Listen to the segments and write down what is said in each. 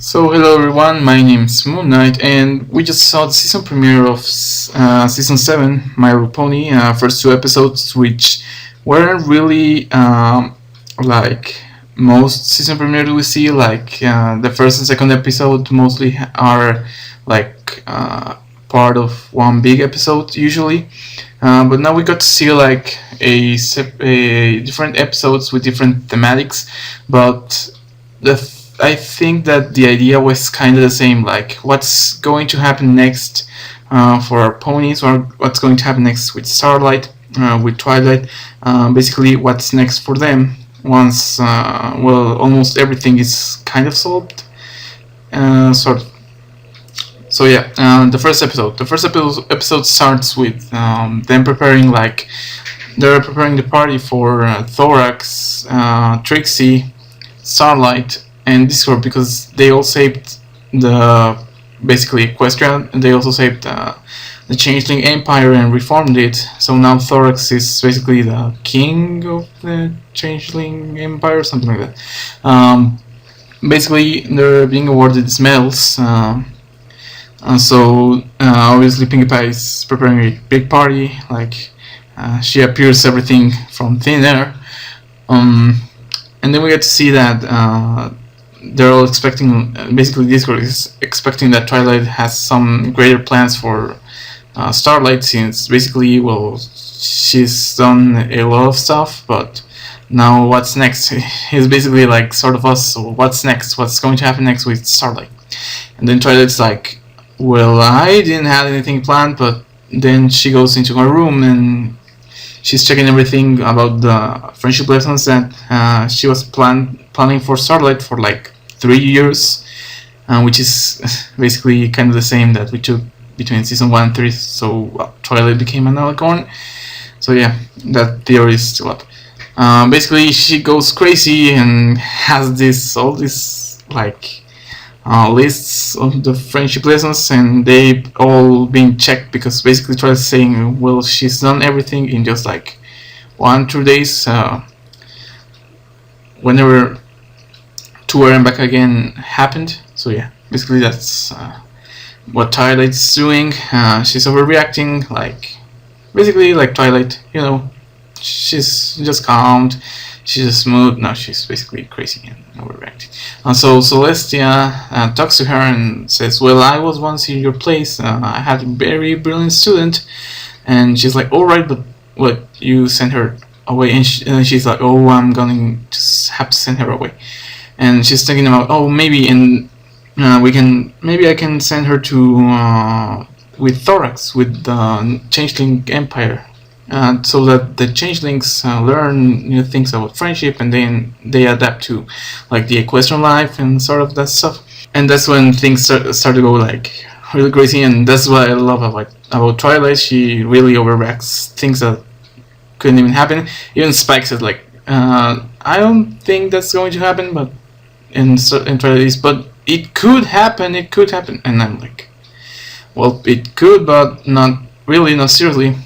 So hello everyone, my name is Moon Knight, and we just saw the season premiere of season 7, My Little Pony, first two episodes, which weren't really like most season premieres we see. Like the first and second episode mostly are like part of one big episode usually, but now we got to see like a different episodes with different thematics, but I think that the idea was kind of the same. Like, what's going to happen next for our ponies, or what's going to happen next with Starlight, with Twilight. Basically, what's next for them once, almost everything is kind of solved. Sort of. So yeah, the first episode. The first episode starts with them preparing, like, they're preparing the party for Thorax, Trixie, Starlight, and Discord, because they all saved the basically Equestria, and they also saved the Changeling Empire and reformed it. So now Thorax is basically the king of the Changeling Empire, or something like that. Basically, they're being awarded these medals. So obviously Pinkie Pie is preparing a big party. Like she appears everything from thin air. And then we get to see that they're all expecting, basically Discord is expecting that Twilight has some greater plans for Starlight, since basically, she's done a lot of stuff, but now what's next? He's basically like sort of us, so what's next? What's going to happen next with Starlight? And then Twilight's like, well, I didn't have anything planned, but then she goes into her room and she's checking everything about the friendship lessons that she was planning for Starlight for like 3 years, which is basically kind of the same that we took between season 1 and 3. So Twilight became an alicorn. So yeah, that theory is still up. Basically, she goes crazy and has all these like lists of the friendship lessons, and they all being checked, because basically Twilight's saying, well, she's done everything in just like 1-2 days. Whenever tour and back again happened. So yeah, basically that's what Twilight's doing. She's overreacting, like basically like Twilight, she's just calmed, she's just smooth. Now she's basically crazy and overreacting. So Celestia talks to her and says, well, I was once in your place, I had a very brilliant student. And she's like, alright, but what, you sent her away? And she's like, oh, I'm going to have to send her away. And she's thinking about, oh, maybe maybe I can send her to with Thorax, with the Changeling Empire, so that the Changelings learn new things about friendship, and then they adapt to like the equestrian life and sort of that stuff. And that's when things start to go like really crazy, and that's what I love about Twilight. She really overreacts things that couldn't even happen. Even Spike says like, I don't think that's going to happen, but in Twilight, but it could happen, and I'm like, well, it could, but not really, not seriously.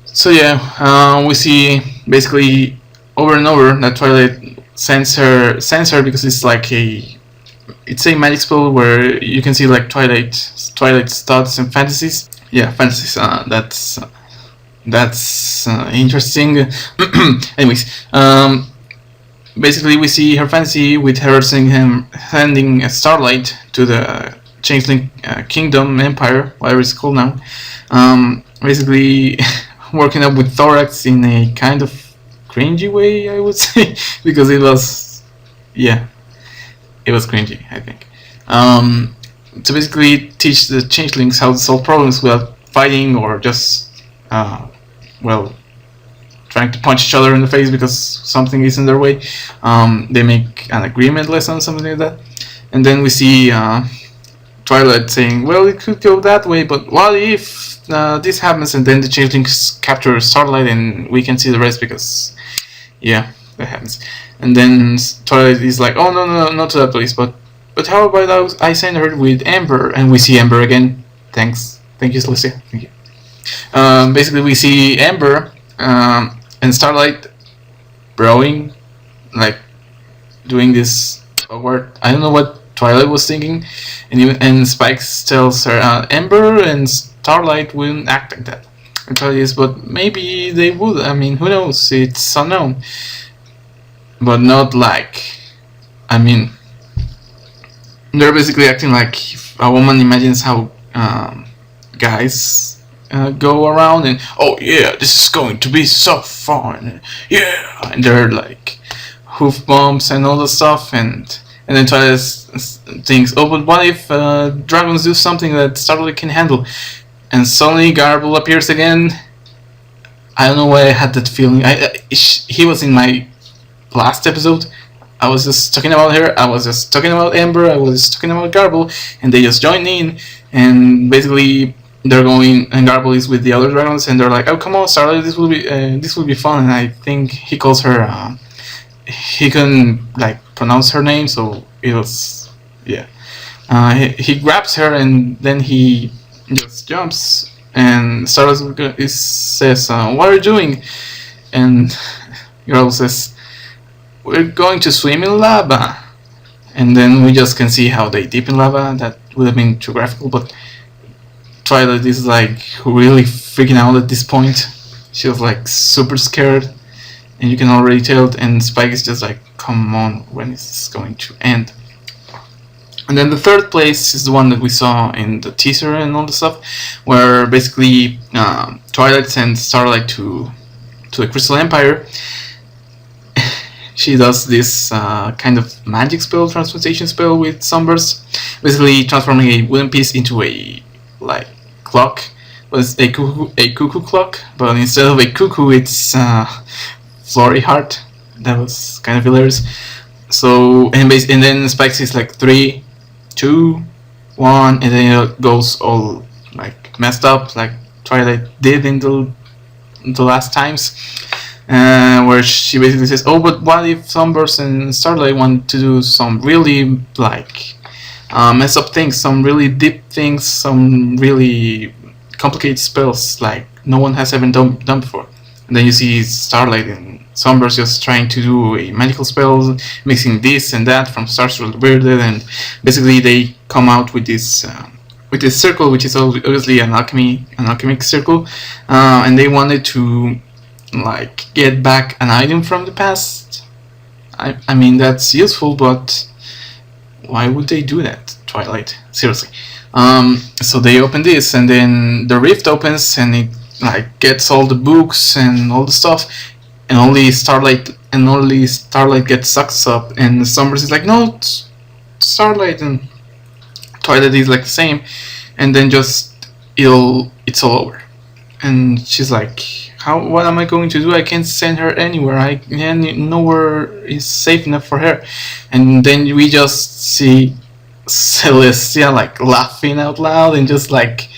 So yeah, we see basically over and over that Twilight sends her because it's like a magic spell where you can see like Twilight's thoughts and fantasies. Yeah, fantasies. That's interesting. Anyways, basically we see her fantasy with her sending Starlight to the Changeling Kingdom, Empire, whatever it's called now. Basically working up with Thorax in a kind of cringy way, I would say, because it was cringy, I think. To basically teach the Changelings how to solve problems without fighting, or just trying to punch each other in the face because something is in their way. They make an agreement lesson, something like that. And then we see Twilight saying, well, it could go that way, but what if this happens? And then the Changelings capture Starlight, and we can see the rest, because that happens. And then Twilight is like, oh, no, not to that place, but how about I send her with Amber? And we see Amber again. Thank you, Celestia. Thank you. Basically, we see Amber and Starlight broing, like doing this awkward. I don't know what Twilight was thinking, and Spikes tells her Ember and Starlight wouldn't act like that. And Twilight is, but maybe they would. I mean, who knows? It's unknown. But not like, I mean, they're basically acting like if a woman imagines how guys go around and, oh yeah, this is going to be so fun, yeah, and they're like hoof bumps and all the stuff, and then Twilight thinks, oh, but what if dragons do something that Starlight can handle? And suddenly Garble appears again. I don't know why I had that feeling. He was in my last episode. I was just talking about her, I was just talking about Ember, I was just talking about Garble, and they just joined in, and basically they're going, and Garble is with the other dragons, and they're like, oh, come on, Starlight, this will be fun. And I think he calls her, he couldn't like pronounce her name, so it was, yeah. He grabs her, and then he just jumps, and Starlight says, what are you doing? And Garble says, we're going to swim in lava. And then we just can see how they dip in lava. That would have been too graphical, but Twilight is like really freaking out at this point. She was like super scared, and you can already tell. And Spike is just like, come on, when is this going to end? And then the third place is the one that we saw in the teaser and all the stuff, where basically Twilight sends Starlight to the Crystal Empire. She does this kind of magic spell, transmutation spell with Sunburst, basically transforming a wooden piece into a like clock. But it's a cuckoo clock, but instead of a cuckoo, it's Flory Heart. That was kind of hilarious. So and then Spikes is like 3, 2, 1, and then it goes all like messed up, like Twilight did in the last times. Where she basically says, oh, but what if Sunburst and Starlight want to do some really like mess up things, some really deep things, some really complicated spells like no one has ever done before. And then you see Starlight and Sunburst just trying to do a magical spell, mixing this and that from Stars to Weirded, and basically they come out with this circle, which is obviously an alchemic circle, and they wanted to like get back an item from the past. I mean, that's useful, but why would they do that, Twilight? Seriously. So they open this, and then the rift opens, and it like gets all the books and all the stuff, and only Starlight gets sucked up, and Sunburst is like, no, Starlight, and Twilight is like the same, and then just it's all over, and she's like, what am I going to do? I can't send her anywhere. Nowhere is safe enough for her. And then we just see Celestia like laughing out loud, and just like,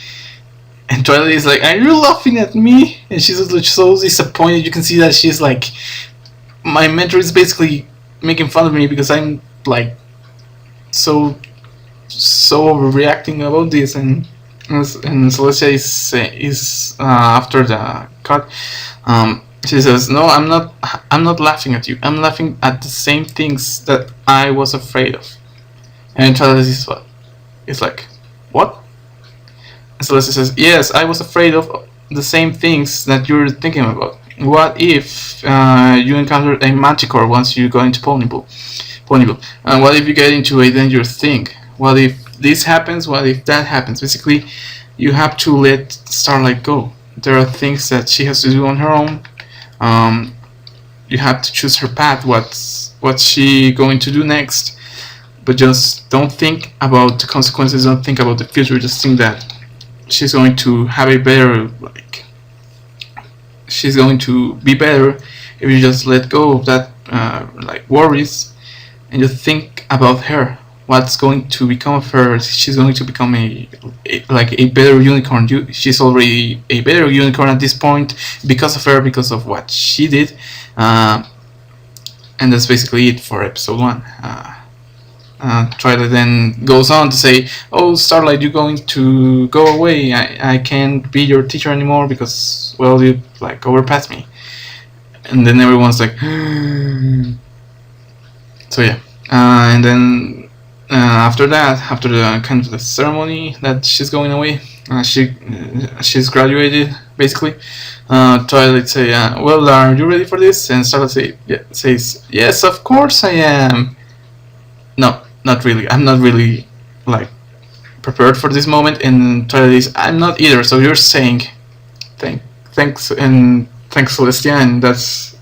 and Twilight is like, are you laughing at me? And she's so disappointed. You can see that she's like, my mentor is basically making fun of me because I'm like so overreacting about this. And Celestia is after the cut. She says, "No, I'm not laughing at you. I'm laughing at the same things that I was afraid of." And Twilight is what? It's like, what? And Celestia says, "Yes, I was afraid of the same things that you're thinking about. What if you encounter a Manticore once you go into Ponyville? And what if you get into a dangerous thing? What if this happens? What if that happens?" Basically, you have to let Starlight go. There are things that she has to do on her own. You have to choose her path. What's she going to do next? But just don't think about the consequences. Don't think about the future. Just think that she's going to have a better, like, she's going to be better if you just let go of that like worries, and just think about her. What's going to become of her? She's going to become a better unicorn. She's already a better unicorn at this point because of her, because of what she did, and that's basically it for episode 1. Twilight then goes on to say, "Oh, Starlight, you're going to go away. I can't be your teacher anymore because, well, you like overpassed me." And then everyone's like, so yeah, and then after that, after the kind of the ceremony that she's going away, she's graduated basically. Twilight say, "Well, are you ready for this?" And Starlight says, "Yes, of course I am." No, not really. I'm not really like prepared for this moment. And Twilight is, "I'm not either." So you're saying, thanks Celestia, and that's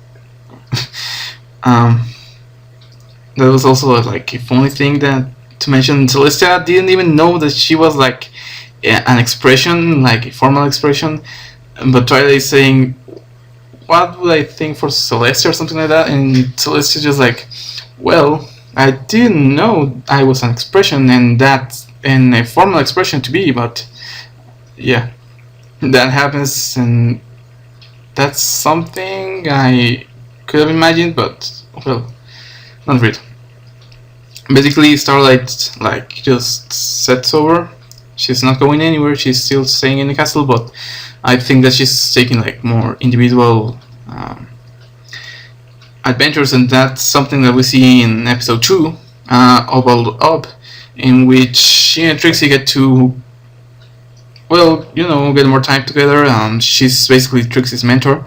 um, that was also like a funny thing that to mention. Celestia didn't even know that she was like an expression, like a formal expression, but Twilight is saying, "What would I think for Celestia?" or something like that, and Celestia just like, "Well, I didn't know I was an expression and that's in a formal expression to be, but yeah, that happens, and that's something I could have imagined, but well, not really." Basically, Starlight like just sets over. She's not going anywhere. She's still staying in the castle, but I think that she's taking like more individual adventures, and that's something that we see in episode 2, Bubbled Up, in which she and Trixie get to, well, get more time together. She's basically Trixie's mentor.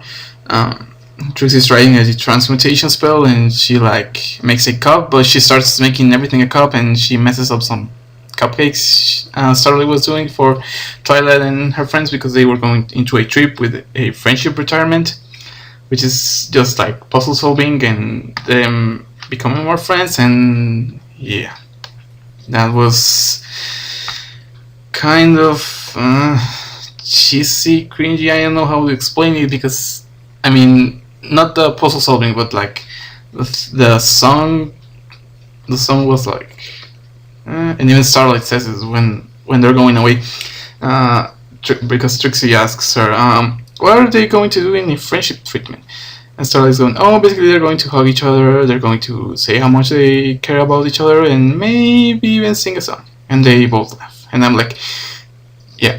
Trixie's trying a transmutation spell, and she like makes a cup, but she starts making everything a cup, and she messes up some cupcakes Starlight was doing for Twilight and her friends because they were going into a trip with a friendship retirement, which is just like puzzle solving and them becoming more friends. And yeah, that was kind of cheesy, cringy. I don't know how to explain it because, I mean, not the puzzle solving, but like the song. The song was like, and even Starlight says it when they're going away, because Trixie asks her, "What are they going to do in a friendship treatment?" And Starlight's going, "Oh, basically they're going to hug each other. They're going to say how much they care about each other, and maybe even sing a song." And they both laugh, and I'm like, yeah,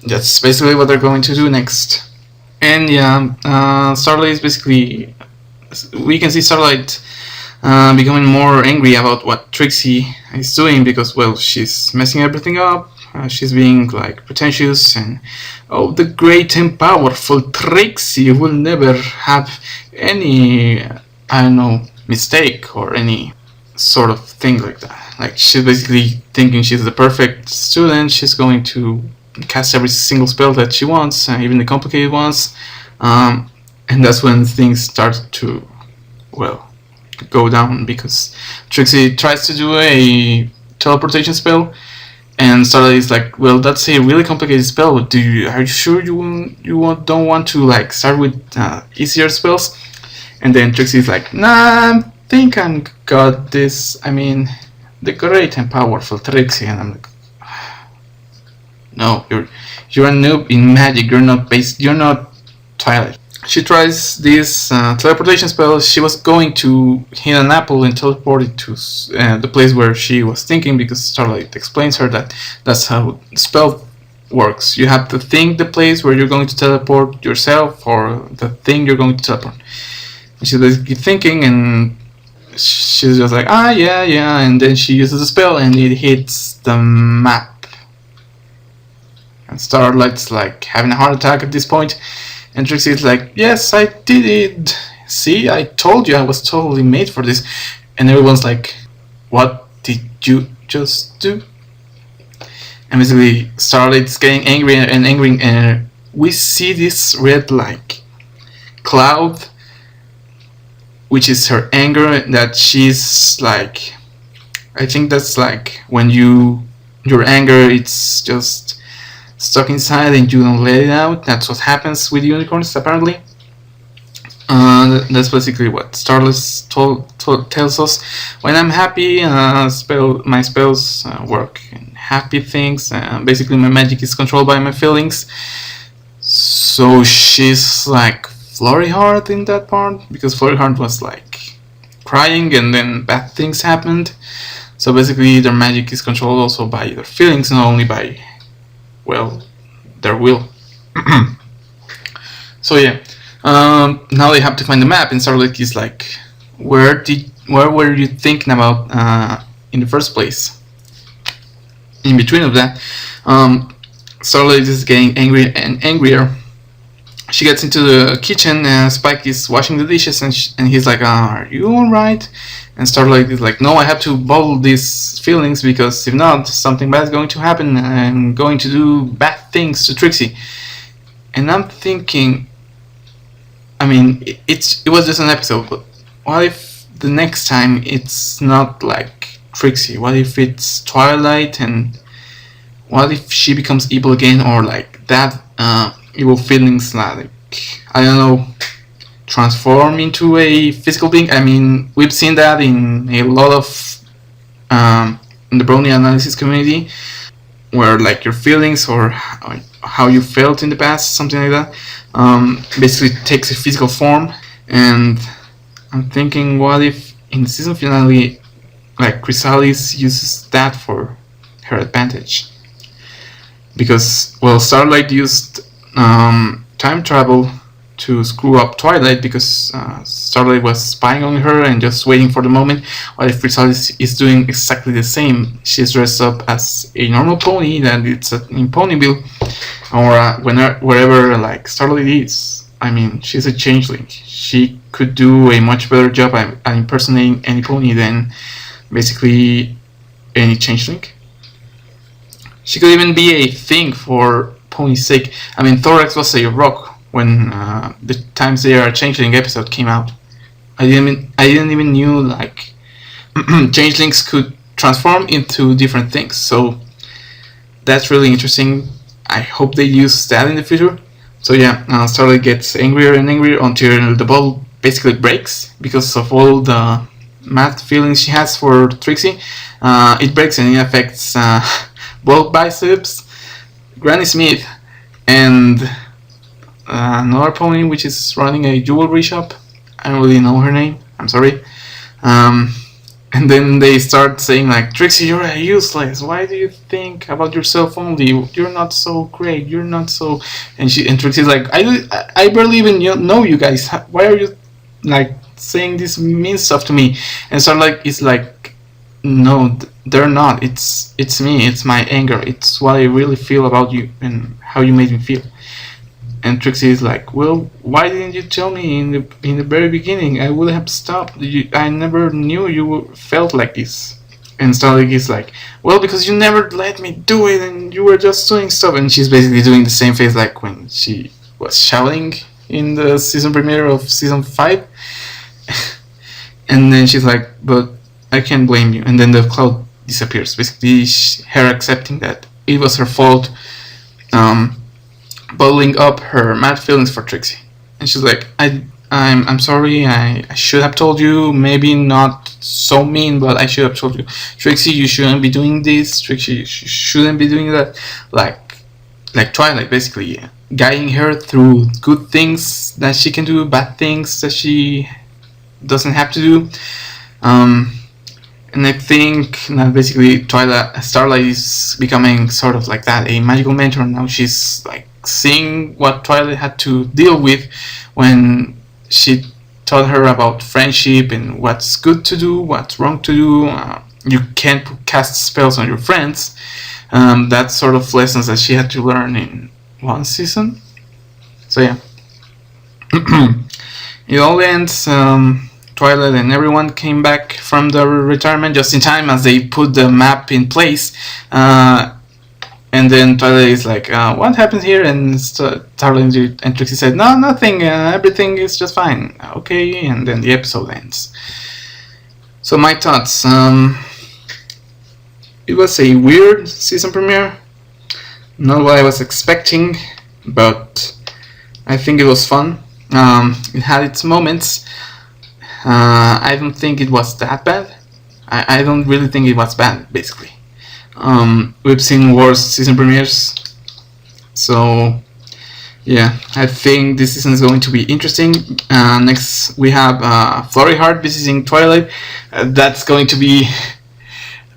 that's basically what they're going to do next. And yeah, Starlight is basically, we can see Starlight becoming more angry about what Trixie is doing because, well, she's messing everything up. She's being like pretentious and, "Oh, the great and powerful Trixie will never have any, I don't know, mistake or any sort of thing like that." Like, she's basically thinking she's the perfect student. She's going to cast every single spell that she wants, even the complicated ones. And that's when things start to, well, go down because Trixie tries to do a teleportation spell, and Starlight is like, "Well, that's a really complicated spell. Are you sure don't want to like start with easier spells?" And then Trixie is like, "Nah, I think I got this. I mean, the great and powerful Trixie." And I'm like, "No, you're a noob in magic. You're not Twilight." She tries this teleportation spell. She was going to hit an apple and teleport it to the place where she was thinking, because Starlight explains her that that's how the spell works. You have to think the place where you're going to teleport yourself, or the thing you're going to teleport. And she's basically thinking, and she's just like, yeah, and then she uses the spell and it hits the map. And Starlight's like having a heart attack at this point. And Trixie's like, "Yes, I did it. See, I told you I was totally made for this." And everyone's like, "What did you just do?" And basically, Starlight's getting angry and angry, and we see this red like cloud, which is her anger. That she's like, I think that's like when your anger, it's just stuck inside and you don't let it out. That's what happens with unicorns, apparently. That's basically what Starlight tells us. When I'm happy, my spells work in happy things. Basically, my magic is controlled by my feelings. So she's like Flurry Heart in that part, because Flurry Heart was like crying and then bad things happened. So basically, their magic is controlled also by their feelings, not only by, well, their will. So yeah, now they have to find the map, and Starlight is like, "Where did what were you thinking about in the first place? In between of that, Starlight is getting angry and angrier. She gets into the kitchen and Spike is washing the dishes and he's like, are you alright? And Starlight is like, no, I have to bottle these feelings because if not, something bad is going to happen and I'm going to do bad things to Trixie. And I'm thinking, I mean, it was just an episode, but what if the next time it's not like Trixie? What if it's Twilight, and what if she becomes evil again, or like that evil feelings, like, I don't know, transform into a physical being? I mean, we've seen that in a lot of in the brony analysis community, where like your feelings or how you felt in the past, something like that, basically takes a physical form. And I'm thinking, what if in the season finale, like Chrysalis uses that for her advantage? Because, well, Starlight used time travel to screw up Twilight because Starlight was spying on her and just waiting for the moment. What if Chrysalis is doing exactly the same? She's dressed up as a normal pony that it's in Ponyville, or wherever like Starlight is. I mean, she's a changeling. She could do a much better job at impersonating any pony than basically any changeling. She could even be a thing for pony's sake. I mean, Thorax was a rock when the Times They Are Changeling episode came out. I didn't even knew like changelings could transform into different things. So that's really interesting. I hope they use that in the future. So yeah, Starlight gets angrier and angrier until the ball basically breaks because of all the mad feelings she has for Trixie. It breaks and it affects both Biceps, Granny Smith, and another pony which is running a jewelry shop. I don't really know her name. I'm sorry. And then they start saying like, Trixie, you're useless. Why do you think about yourself only? You're not so great. You're not so. And Trixie's like, I barely even know you guys. Why are you like saying this mean stuff to me? And Starlight is like, no, they're not. It's me. It's my anger. It's what I really feel about you and how you made me feel. And Trixie is like, well, why didn't you tell me in the very beginning? I would have stopped. I never knew you felt like this. And Starlight is like, well, because you never let me do it and you were just doing stuff. And she's basically doing the same face like when she was shouting in the season premiere of season 5. And then she's like, but I can't blame you. And then the cloud disappears. Basically, her accepting that it was her fault. Bottling up her mad feelings for Trixie, and she's like, I'm sorry. I should have told you. Maybe not so mean, but I should have told you, Trixie. You shouldn't be doing this. Trixie, you shouldn't be doing that. Like Twilight, basically guiding her through good things that she can do, bad things that she doesn't have to do. And I think that basically Starlight is becoming sort of like that, a magical mentor. Now she's like seeing what Twilight had to deal with when she taught her about friendship and what's good to do, what's wrong to do. You can't cast spells on your friends. That sort of lessons that she had to learn in one season. So yeah. It all ends. Twilight and everyone came back from the retirement just in time as they put the map in place. And then Twilight is like, what happened here? And Starlight and Trixie said, no, nothing, everything is just fine. Okay, and then the episode ends. So my thoughts. It was a weird season premiere. Not what I was expecting, but I think it was fun. It had its moments. I don't think it was that bad. I don't really think it was bad, basically. We've seen worse season premieres, so yeah, I think this season is going to be interesting. Next we have Flurry Heart visiting Twilight. That's going to be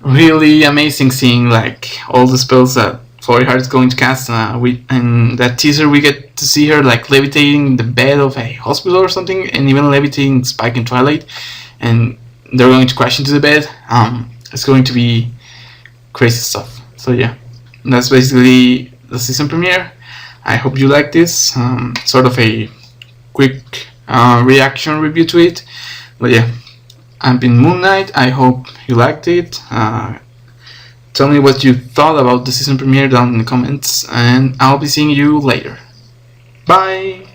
really amazing, seeing like all the spells that Flurry Heart is going to cast. In that teaser we get to see her like levitating in the bed of a hospital or something, and even levitating Spike and Twilight, and they're going to crash into the bed. It's going to be crazy stuff. So yeah, that's basically the season premiere. I hope you like this, sort of a quick reaction review to it. But yeah, I've been Moon Knight. I hope you liked it. Tell me what you thought about the season premiere down in the comments, and I'll be seeing you later. Bye!